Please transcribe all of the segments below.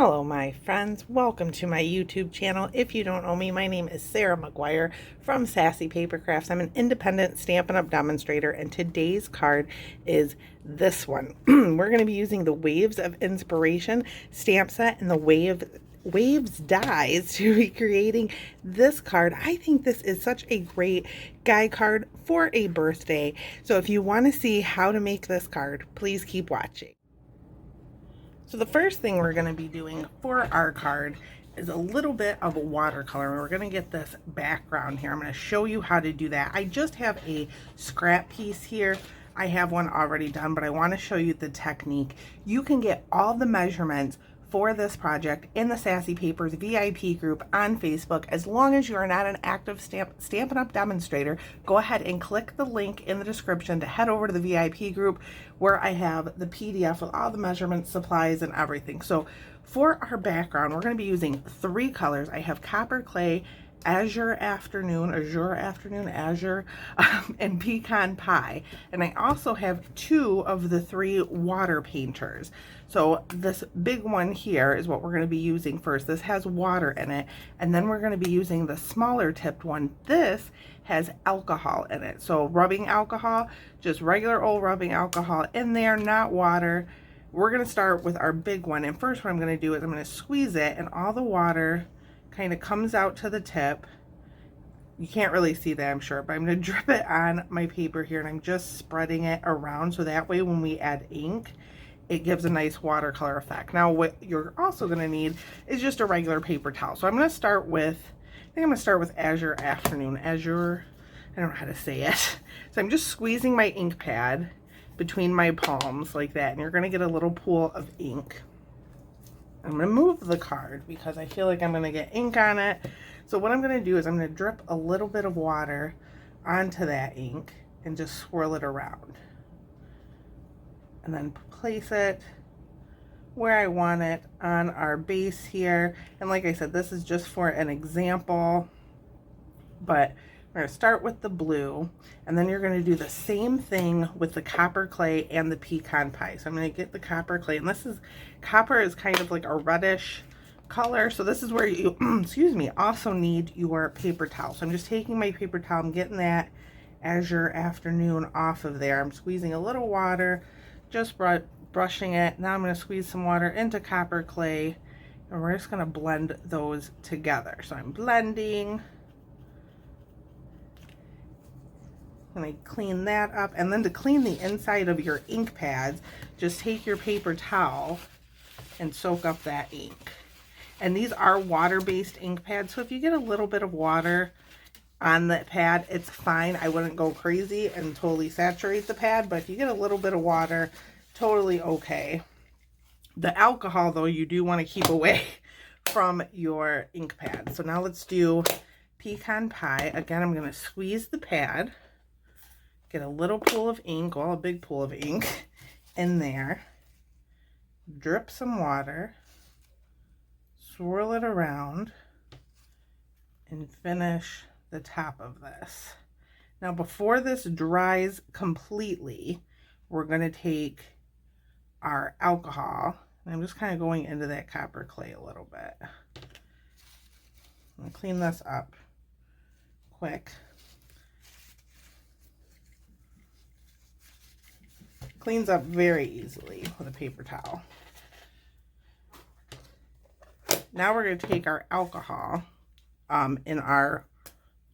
Hello my friends, welcome to my YouTube channel. If you don't know me, my name is Sarah McGuire from Sassy Paper Crafts. I'm an independent Stampin' Up! Demonstrator, and today's card is this one. We're going to be using the Waves of Inspiration stamp set and the Waves dies to be creating this card. I think this is such a great guide card for a birthday. So if you want to see how to make this card, please keep watching. So the first thing we're going to be doing for our card is a little bit of watercolor. We're going to get this background here. I'm going to show you how to do that. I just have a scrap piece here. I have one already done, but I want to show you the technique. You can get all the measurements for this project in the Sassy Papers VIP group on Facebook. As long as you are not an active Stampin' Up! Demonstrator, go ahead and click the link in the description to head over to the VIP group where I have the PDF with all the measurements, supplies, and everything. So for our background, we're going to be using 3 colors. I have Copper Clay, Azure Afternoon, and Pecan Pie. And I also have 2 of the 3 water painters. So this big one here is what we're going to be using first. This has water in it, and then we're going to be using the smaller tipped one. This has alcohol in it. So rubbing alcohol, just regular old rubbing alcohol in there, not water. We're going to start with our big one, and first what I'm going to do is I'm going to squeeze it, and all the water kind of comes out to the tip. You can't really see that, I'm sure, but I'm going to drip it on my paper here, and I'm just spreading it around so that way when we add ink, it gives a nice watercolor effect. Now what you're also going to need is just a regular paper towel. So I'm going to start with, I think I'm going to start with Azure Afternoon. Azure, I don't know how to say it. So I'm just squeezing my ink pad between my palms like that, and you're going to get a little pool of ink. I'm going to move the card because I feel like I'm going to get ink on it. So what I'm going to do is I'm going to drip a little bit of water onto that ink and just swirl it around. And then place it where I want it on our base here. And like I said, this is just for an example, but we're going to start with the blue, and then you're going to do the same thing with the Copper Clay and the Pecan Pie. So I'm going to get the Copper Clay, and this is, copper is kind of like a reddish color, so this is where you, excuse me, also need your paper towel. So I'm just taking my paper towel, I'm getting that Azure Afternoon off of there. I'm squeezing a little water, just brushing it. Now I'm going to squeeze some water into Copper Clay, and we're just going to blend those together. So I'm blending. And I clean that up, and then to clean the inside of your ink pads, just take your paper towel and soak up that ink. And these are water-based ink pads, so if you get a little bit of water on the pad, it's fine. I wouldn't go crazy and totally saturate the pad, but if you get a little bit of water, totally okay. The alcohol, though, you do want to keep away from your ink pad. So now let's do Pecan Pie. Again, I'm going to squeeze the pad, get a little pool of ink, well, a big pool of ink in there, drip some water, swirl it around, and finish the top of this. Now before this dries completely, we're going to take our alcohol, and I'm just kind of going into that Copper Clay a little bit. I'm going to clean this up quick. Cleans up very easily with a paper towel. Now we're going to take our alcohol in our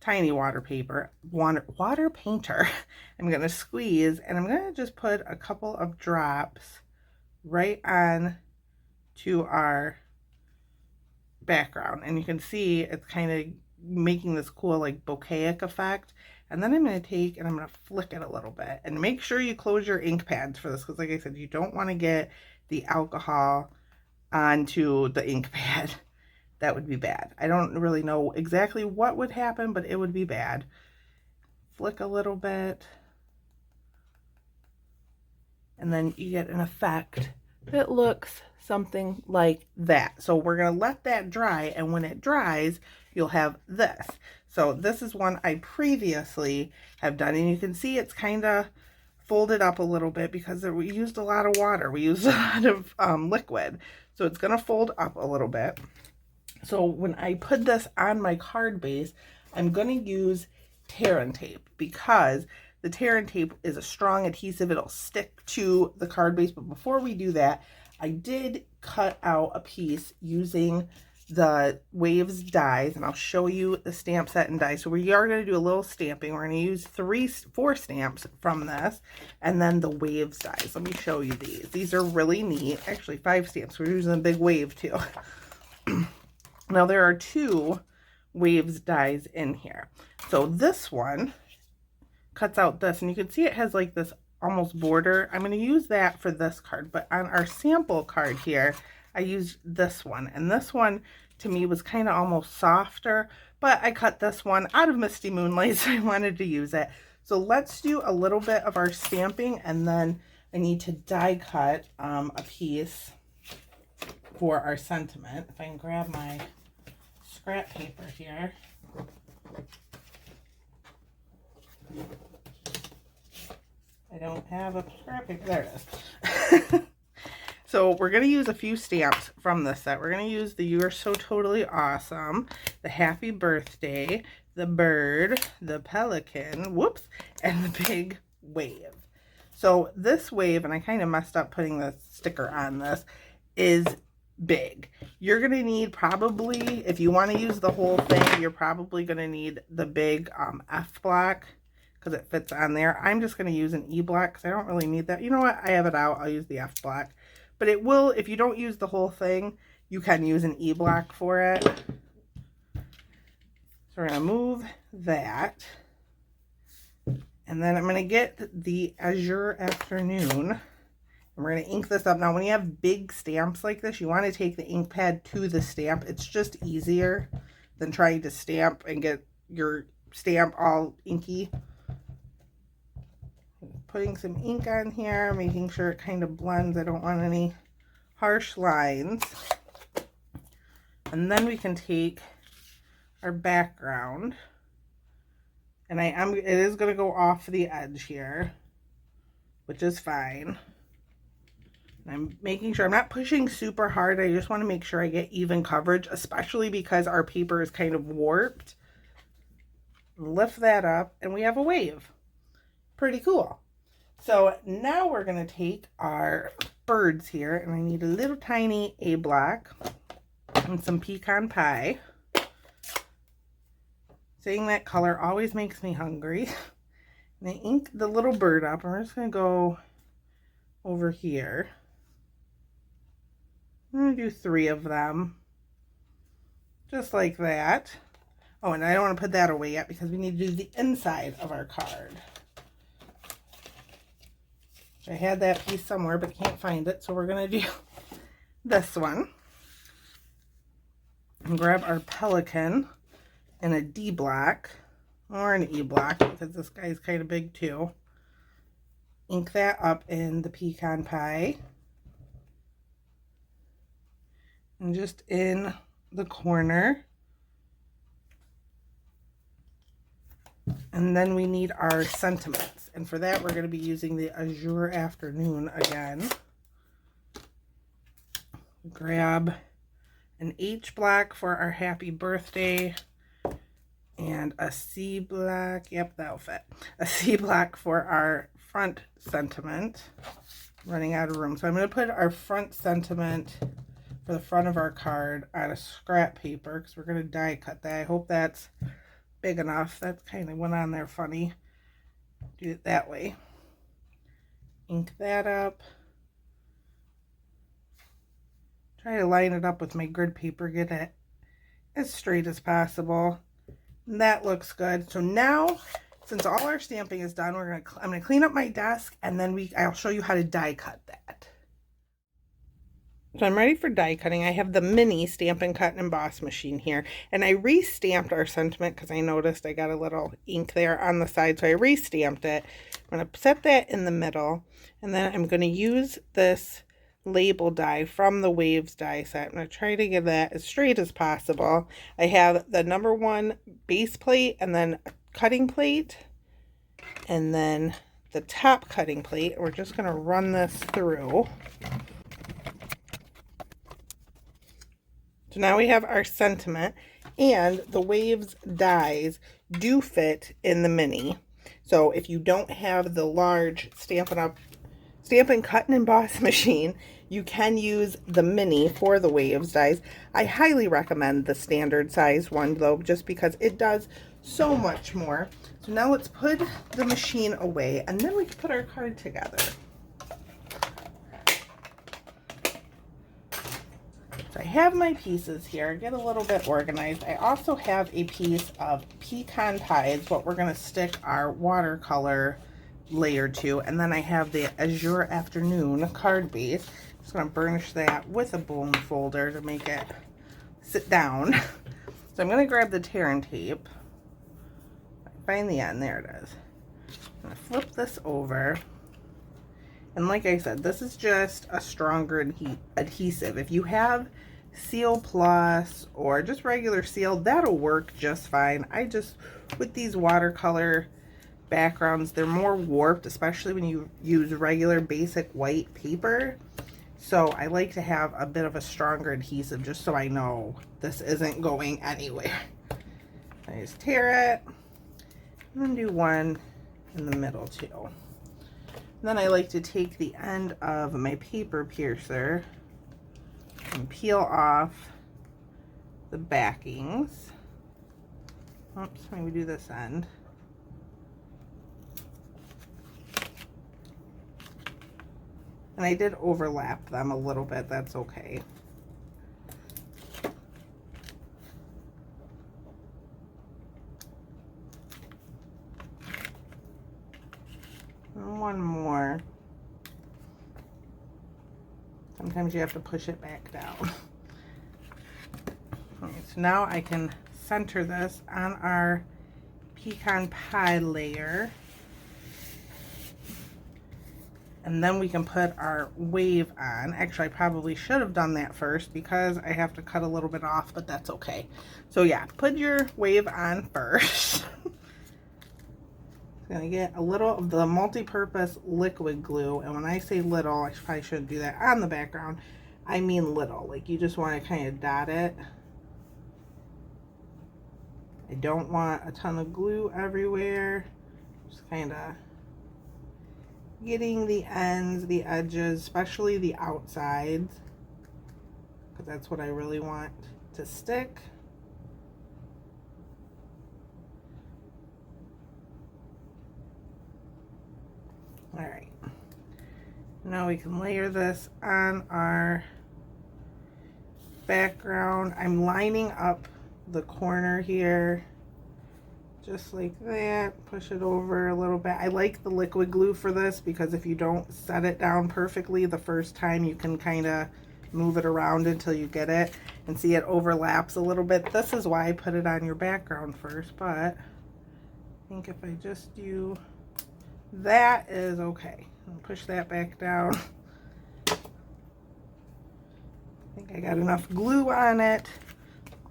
tiny water painter. I'm going to squeeze, and I'm going to just put a couple of drops right on to our background. And you can see it's kind of making this cool like bokeh effect. And then I'm going to take and I'm going to flick it a little bit, and make sure you close your ink pads for this, because like I said, you don't want to get the alcohol onto the ink pad. That would be bad. I don't really know exactly what would happen, but it would be bad. Flick a little bit, and then you get an effect that looks something like that. So we're going to let that dry, and when it dries, you'll have this. So this is one I previously have done, and you can see it's kind of folded up a little bit because we used a lot of water. We used a lot of liquid. So it's going to fold up a little bit. So when I put this on my card base, I'm going to use tear and tape because the tear and tape is a strong adhesive. It'll stick to the card base. But before we do that, I did cut out a piece using the Waves dies, and I'll show you the stamp set and die. So we are going to do a little stamping. We're going to use 4 stamps from this, and then the Waves dies. Let me show you these. These are really neat. Actually, 5 stamps. We're using a big wave too. Now there are 2 Waves dies in here. So this one cuts out this, and you can see it has like this almost border. I'm going to use that for this card, but on our sample card here, I used this one, and this one to me was kind of almost softer, but I cut this one out of Misty Moonlight, so I wanted to use it. So let's do a little bit of our stamping, and then I need to die cut a piece for our sentiment. If I can grab my scrap paper here. I don't have a scrap paper. There it is. So we're going to use a few stamps from this set. We're going to use the You Are So Totally Awesome, the Happy Birthday, the Bird, the Pelican, whoops, and the Big Wave. So this wave, and I kind of messed up putting the sticker on this, is big. You're going to need probably, if you want to use the whole thing, you're probably going to need the big F block because it fits on there. I'm just going to use an E block because I don't really need that. You know what? I have it out. I'll use the F block. But it will, if you don't use the whole thing, you can use an E block for it. So we're going to move that. And then I'm going to get the Azure Afternoon. And we're going to ink this up. Now, when you have big stamps like this, you want to take the ink pad to the stamp. It's just easier than trying to stamp and get your stamp all inky. Putting some ink on here, making sure it kind of blends. I don't want any harsh lines. And then we can take our background, and it is going to go off the edge here, which is fine. And I'm making sure I'm not pushing super hard. I just want to make sure I get even coverage, especially because our paper is kind of warped. Lift that up, and we have a wave. Pretty cool. So now we're going to take our birds here, and I need a little tiny A block and some pecan pie. Saying that color always makes me hungry. And I ink the little bird up, and we're just going to go over here. I'm going to do 3 of them, just like that. Oh, and I don't want to put that away yet because we need to do the inside of our card. I had that piece somewhere, but can't find it, so we're going to do this one. And grab our pelican in a D block, or an E block, because this guy's kind of big too. Ink that up in the pecan pie. And just in the corner. And then we need our sentiments. And for that, we're going to be using the Azure Afternoon again. Grab an H block for our happy birthday. And a C block. Yep, that'll fit. A C block for our front sentiment. Running out of room. So I'm going to put our front sentiment for the front of our card on a scrap paper because we're going to die cut that. I hope that's big enough. That kind of went on there funny. Do it that way. Ink that up. Try to line it up with my grid paper. Get it as straight as possible. And that looks good. So now, since all our stamping is done, I'm gonna clean up my desk, and then I'll show you how to die cut that. So I'm ready for die cutting. I have the mini Stampin' Cut and Emboss machine here, and I re-stamped our sentiment because I noticed I got a little ink there on the side, so I re-stamped it. I'm going to set that in the middle, and then I'm going to use this label die from the Waves die set. I'm going to try to get that as straight as possible. I have the #1 base plate, and then a cutting plate, and then the top cutting plate. We're just going to run this through. So now we have our sentiment, and the Waves dies do fit in the mini. So if you don't have the large Stampin' Cut and Emboss machine, you can use the mini for the Waves dies. I highly recommend the standard size one though, just because it does so much more. So now let's put the machine away, and then we can put our card together. So I have my pieces here, get a little bit organized. I also have a piece of pecan pie. It's what we're going to stick our watercolor layer to. And then I have the Azure Afternoon card base. I'm just going to burnish that with a bone folder to make it sit down. So I'm going to grab the tear and tape. Find the end, there it is. I'm going to flip this over. And like I said, this is just a stronger adhesive. If you have Seal Plus or just regular seal, that'll work just fine. With these watercolor backgrounds, they're more warped, especially when you use regular basic white paper. So I like to have a bit of a stronger adhesive just so I know this isn't going anywhere. I just tear it and then do one in the middle too. Then I like to take the end of my paper piercer and peel off the backings. Oops, maybe do this end. And I did overlap them a little bit, that's okay. And one more. Sometimes you have to push it back down. Okay, so now I can center this on our pecan pie layer. And then we can put our wave on. Actually, I probably should have done that first because I have to cut a little bit off, but that's okay. So yeah, put your wave on first. I'm gonna get a little of the multi-purpose liquid glue, and when I say little, I probably shouldn't do that on the background. I mean little, like you just want to kind of dot it. I don't want a ton of glue everywhere. Just kind of getting the ends, the edges, especially the outsides, because that's what I really want to stick. All right, now we can layer this on our background. I'm lining up the corner here, just like that. Push it over a little bit. I like the liquid glue for this because if you don't set it down perfectly the first time, you can kind of move it around until you get it, and see it overlaps a little bit. This is why I put it on your background first, but I think if I just do that is okay. I'll push that back down. I think I got enough glue on it.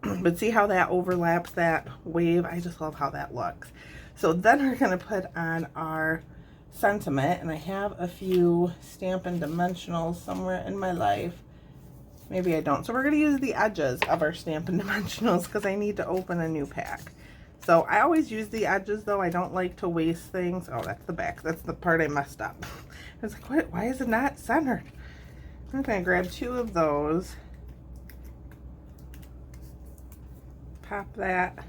But see how that overlaps that wave? I just love how that looks. So then we're going to put on our sentiment, and I have a few Stampin' Dimensionals somewhere in my life. Maybe I don't. So we're going to use the edges of our Stampin' Dimensionals because I need to open a new pack. So I always use the edges though. I don't like to waste things. Oh, that's the back. That's the part I messed up. I was like, why is it not centered? I'm going to grab 2 of those. Pop that.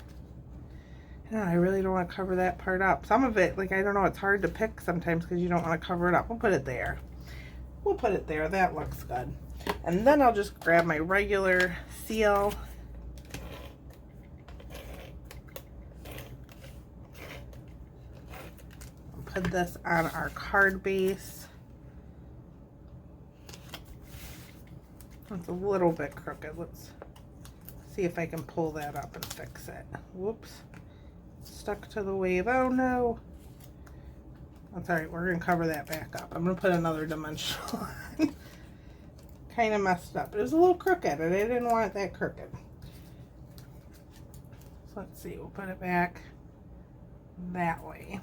No, I really don't want to cover that part up. Some of it, like, I don't know, it's hard to pick sometimes because you don't want to cover it up. We'll put it there. We'll put it there. That looks good. And then I'll just grab my regular seal. Put this on our card base. It's a little bit crooked. Let's see if I can pull that up and fix it. Whoops. Stuck to the wave. Oh no. That's alright. We're going to cover that back up. I'm going to put another dimensional on. Kind of messed up. It was a little crooked and I didn't want it that crooked. So let's see. We'll put it back that way.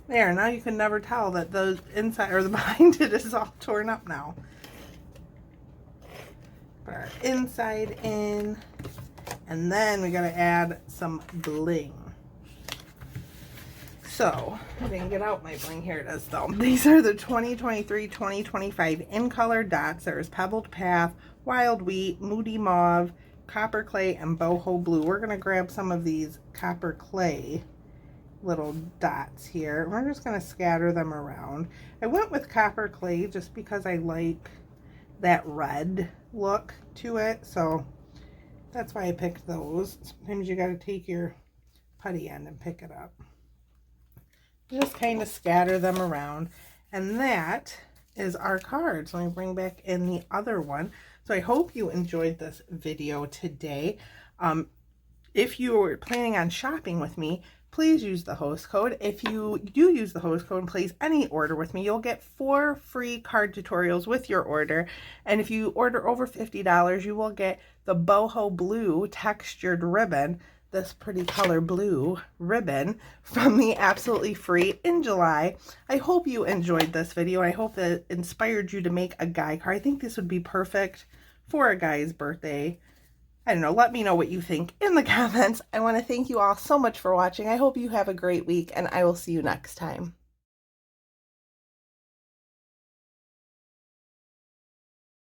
There, now you can never tell that the inside or the behind it is all torn up now. Put our inside in. And then we gotta add some bling. So, I didn't get out my bling. Here it is though. These are the 2023-2025 in color dots. There's Pebbled Path, Wild Wheat, Moody Mauve, Copper Clay, and Boho Blue. We're gonna grab some of these Copper Clay little dots here. We're just gonna scatter them around. I went with Copper Clay just because I like that red look to it, so that's why I picked those. Sometimes you gotta take your putty end and pick it up. Just kind of scatter them around, and that is our cards. Let me bring back in the other one. So I hope you enjoyed this video today. If you were planning on shopping with me, please use the host code. If you do use the host code and place any order with me, you'll get 4 free card tutorials with your order. And if you order over $50, you will get the Boho Blue textured ribbon, this pretty color blue ribbon, from me absolutely free in July. I hope you enjoyed this video. I hope that it inspired you to make a guy card. I think this would be perfect for a guy's birthday. I don't know, let me know what you think in the comments. I want to thank you all so much for watching. I hope you have a great week, and I will see you next time.